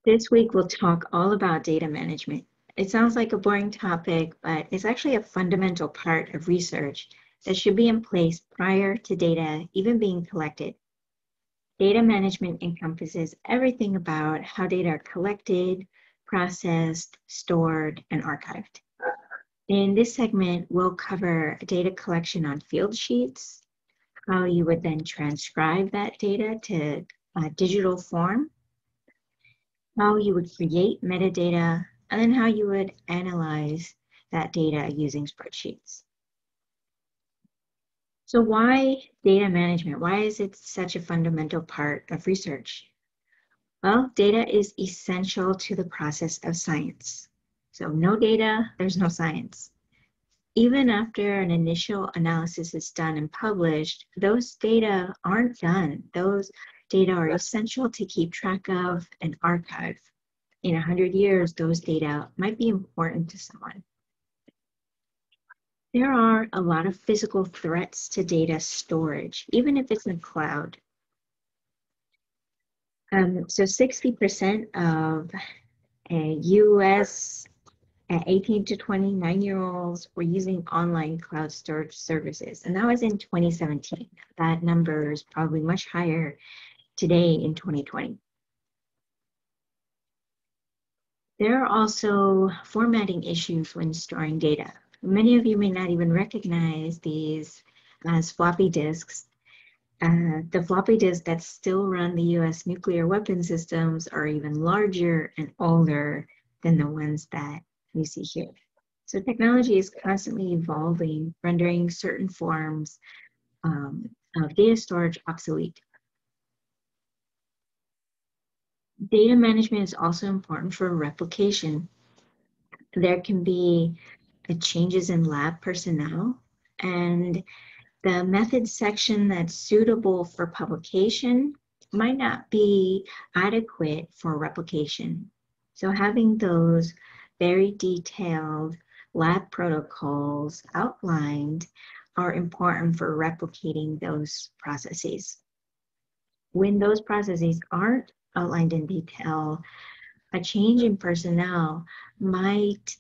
This week, we'll talk all about data management. It sounds like a boring topic, but it's actually a fundamental part of research that should be in place prior to data even being collected. Data management encompasses everything about how data are collected, processed, stored, and archived. In this segment, we'll cover data collection on field sheets, how you would then transcribe that data to a digital form, how you would create metadata, and then how you would analyze that data using spreadsheets. So why data management? Why is it such a fundamental part of research? Well, data is essential to the process of science. So no data, there's no science. Even after an initial analysis is done and published, those data aren't done. Those data are essential to keep track of and archive. In 100 years, those data might be important to someone. There are a lot of physical threats to data storage, even if it's in the cloud. So 60% of US 18 to 29-year-olds were using online cloud storage services, and that was in 2017. That number is probably much higher today in 2020. There are also formatting issues when storing data. Many of you may not even recognize these as floppy disks. The floppy disks that still run the US nuclear weapon systems are even larger and older than the ones that you see here. So technology is constantly evolving, rendering certain forms of data storage obsolete. Data management is also important for replication. There can be changes in lab personnel, and the method section that's suitable for publication might not be adequate for replication. So having those very detailed lab protocols outlined are important for replicating those processes. When those processes aren't outlined in detail, a change in personnel might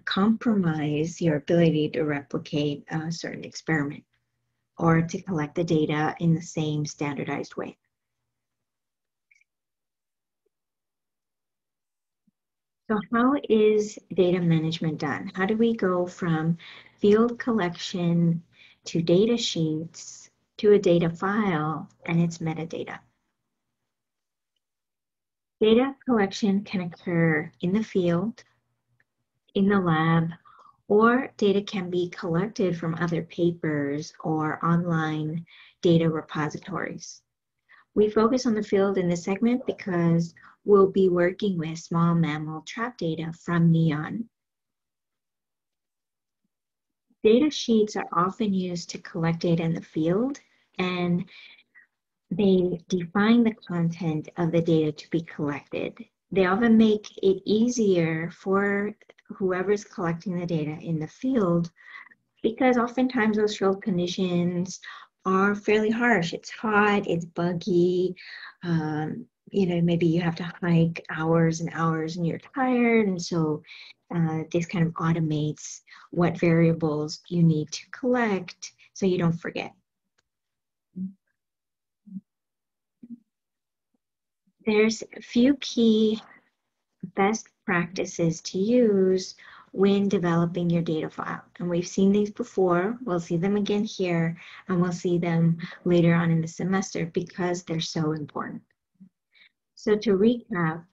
compromise your ability to replicate a certain experiment or to collect the data in the same standardized way. So how is data management done? How do we go from field collection to data sheets to a data file and its metadata? Data collection can occur in the field, in the lab, or data can be collected from other papers or online data repositories. We focus on the field in this segment because we'll be working with small mammal trap data from NEON. Data sheets are often used to collect data in the field, and they define the content of the data to be collected. They often make it easier for whoever's collecting the data in the field, because oftentimes those field conditions are fairly harsh. It's hot, it's buggy, maybe you have to hike hours and hours and you're tired, and so this kind of automates what variables you need to collect so you don't forget. There's a few key best practices to use when developing your data file. And we've seen these before, we'll see them again here, and we'll see them later on in the semester because they're so important. So to recap,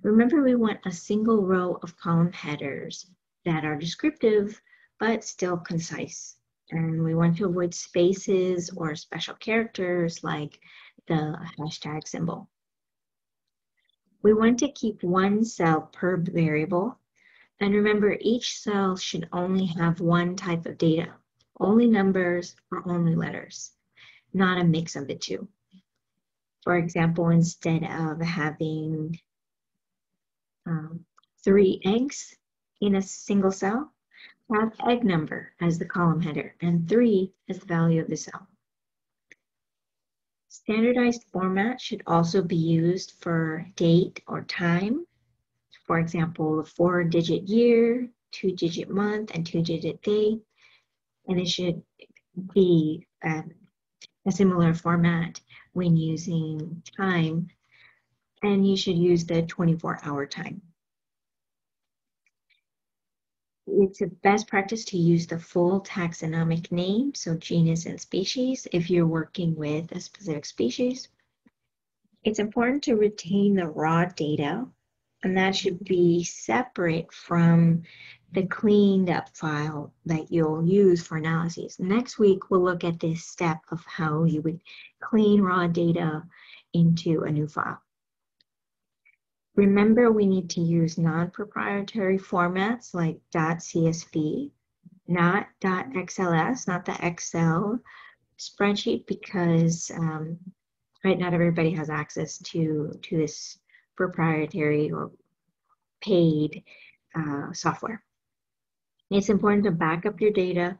remember we want a single row of column headers that are descriptive, but still concise. And we want to avoid spaces or special characters like the hashtag symbol. We want to keep one cell per variable. And remember, each cell should only have one type of data, only numbers or only letters, not a mix of the two. For example, instead of having 3 eggs in a single cell, have egg number as the column header and 3 as the value of the cell. Standardized format should also be used for date or time For example, a 4-digit year, 2-digit month, and 2-digit day. And it should be a similar format when using time, and you should use the 24-hour time. It's a best practice to use the full taxonomic name, so genus and species, if you're working with a specific species. It's important to retain the raw data, and that should be separate from the cleaned up file that you'll use for analyses. Next week, we'll look at this step of how you would clean raw data into a new file. Remember, we need to use non-proprietary formats like .csv, not .xls, not the Excel spreadsheet, because right, not everybody has access to this proprietary or paid software. It's important to back up your data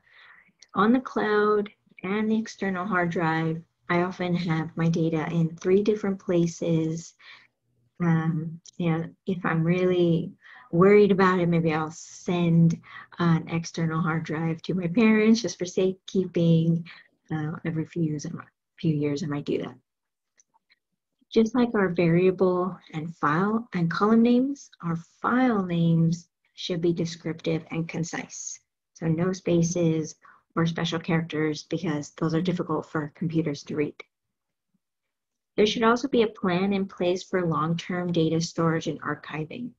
on the cloud and the external hard drive. I often have my data in 3 different places. If I'm really worried about it, maybe I'll send an external hard drive to my parents just for safekeeping. Every few years I might do that. Just like our variable and file and column names, our file names should be descriptive and concise. So no spaces or special characters, because those are difficult for computers to read. There should also be a plan in place for long-term data storage and archiving.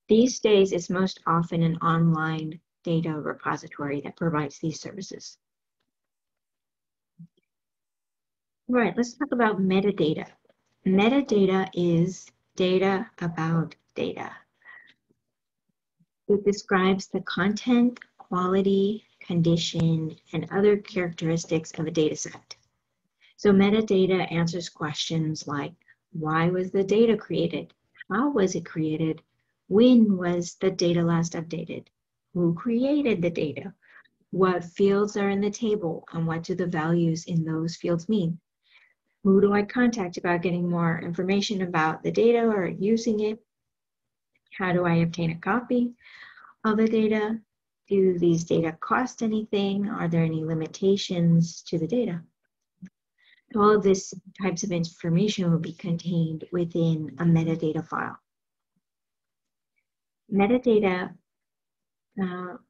These days, it's most often an online data repository that provides these services. All right, let's talk about metadata. Metadata is data about data. It describes the content, quality, condition, and other characteristics of a data set. So metadata answers questions like, why was the data created? How was it created? When was the data last updated? Who created the data? What fields are in the table, and what do the values in those fields mean? Who do I contact about getting more information about the data or using it? How do I obtain a copy of the data? Do these data cost anything? Are there any limitations to the data? All of these types of information will be contained within a metadata file. Metadata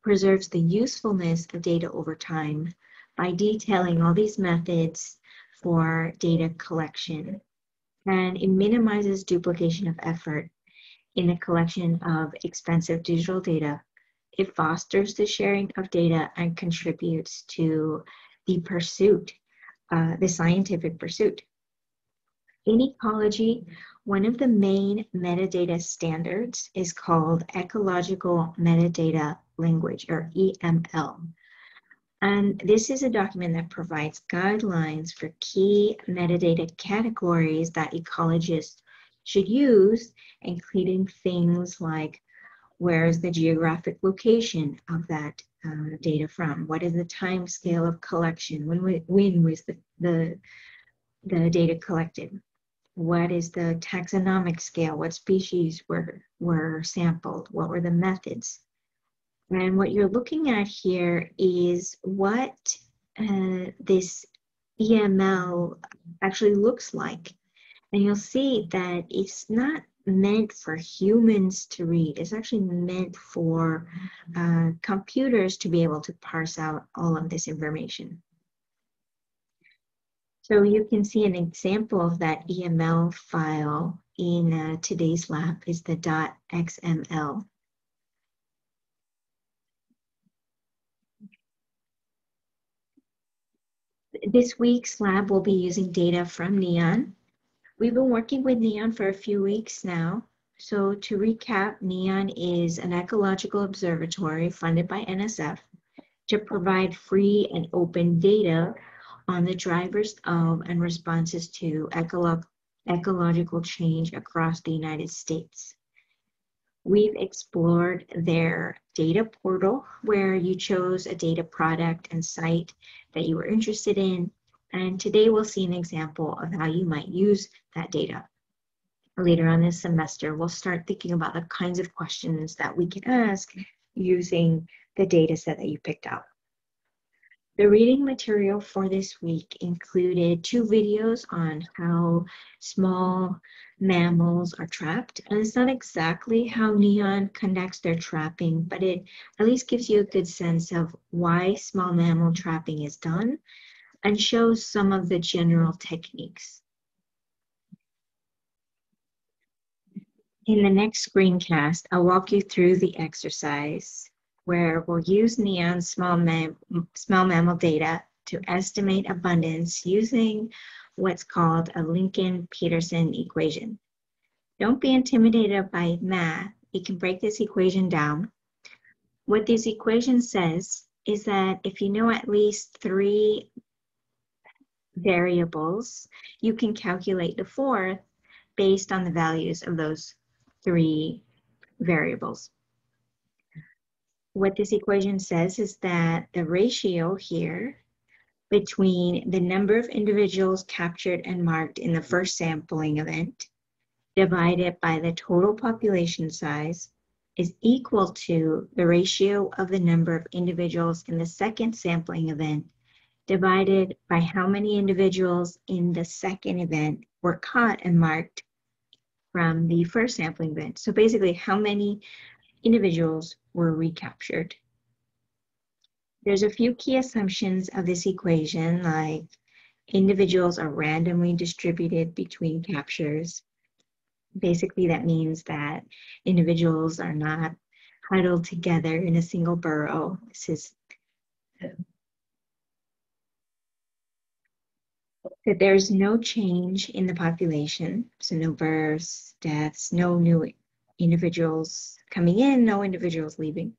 preserves the usefulness of data over time by detailing all these methods for data collection, and it minimizes duplication of effort in the collection of expensive digital data. It fosters the sharing of data and contributes to the pursuit, the scientific pursuit. In ecology, one of the main metadata standards is called Ecological Metadata Language, or EML. And this is a document that provides guidelines for key metadata categories that ecologists should use, including things like, where is the geographic location of that data from? What is the time scale of collection? When was the data collected? What is the taxonomic scale? What species were sampled? What were the methods? And what you're looking at here is what this EML actually looks like. And you'll see that it's not meant for humans to read. It's actually meant for computers to be able to parse out all of this information. So you can see an example of that EML file in today's lab is the .xml. This week's lab will be using data from NEON. We've been working with NEON for a few weeks now. So to recap, NEON is an ecological observatory funded by NSF to provide free and open data on the drivers of and responses to ecological change across the United States. We've explored their data portal, where you chose a data product and site that you were interested in. And today we'll see an example of how you might use that data. later on this semester, we'll start thinking about the kinds of questions that we can ask using the data set that you picked out. The reading material for this week included 2 videos on how small mammals are trapped. And it's not exactly how Neon conducts their trapping, but it at least gives you a good sense of why small mammal trapping is done and shows some of the general techniques. In the next screencast, I'll walk you through the exercise where we'll use Neon's small mammal data to estimate abundance using what's called a Lincoln-Peterson equation. Don't be intimidated by math. You can break this equation down. What this equation says is that if you know at least 3 variables, you can calculate the 4th based on the values of those 3 variables. What this equation says is that the ratio here between the number of individuals captured and marked in the first sampling event divided by the total population size is equal to the ratio of the number of individuals in the second sampling event divided by how many individuals in the second event were caught and marked from the first sampling event. So basically, how many individuals were recaptured. There's a few key assumptions of this equation, like individuals are randomly distributed between captures. Basically, that means that individuals are not huddled together in a single burrow. This is that there's no change in the population, so no births, deaths, no new individuals coming in, no individuals leaving.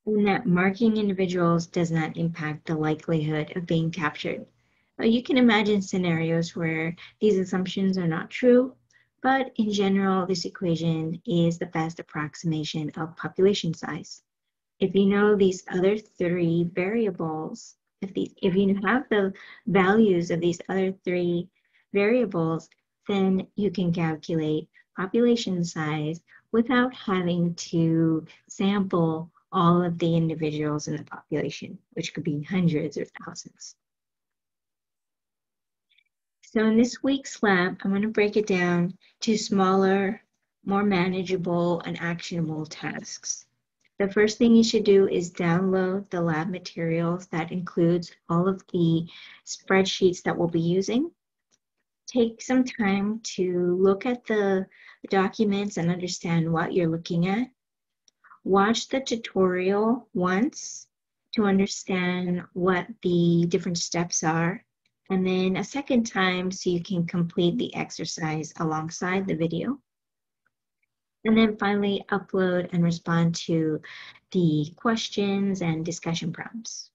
And that marking individuals does not impact the likelihood of being captured. You can imagine scenarios where these assumptions are not true, but in general, this equation is the best approximation of population size. If you know these other 3 variables, if you have the values of these other 3 variables, then you can calculate population size without having to sample all of the individuals in the population, which could be hundreds or thousands. So in this week's lab, I'm going to break it down to smaller, more manageable, and actionable tasks. The first thing you should do is download the lab materials. That includes all of the spreadsheets that we'll be using. Take some time to look at the documents and understand what you're looking at. Watch the tutorial once to understand what the different steps are, and then a second time so you can complete the exercise alongside the video. And then finally, upload and respond to the questions and discussion prompts.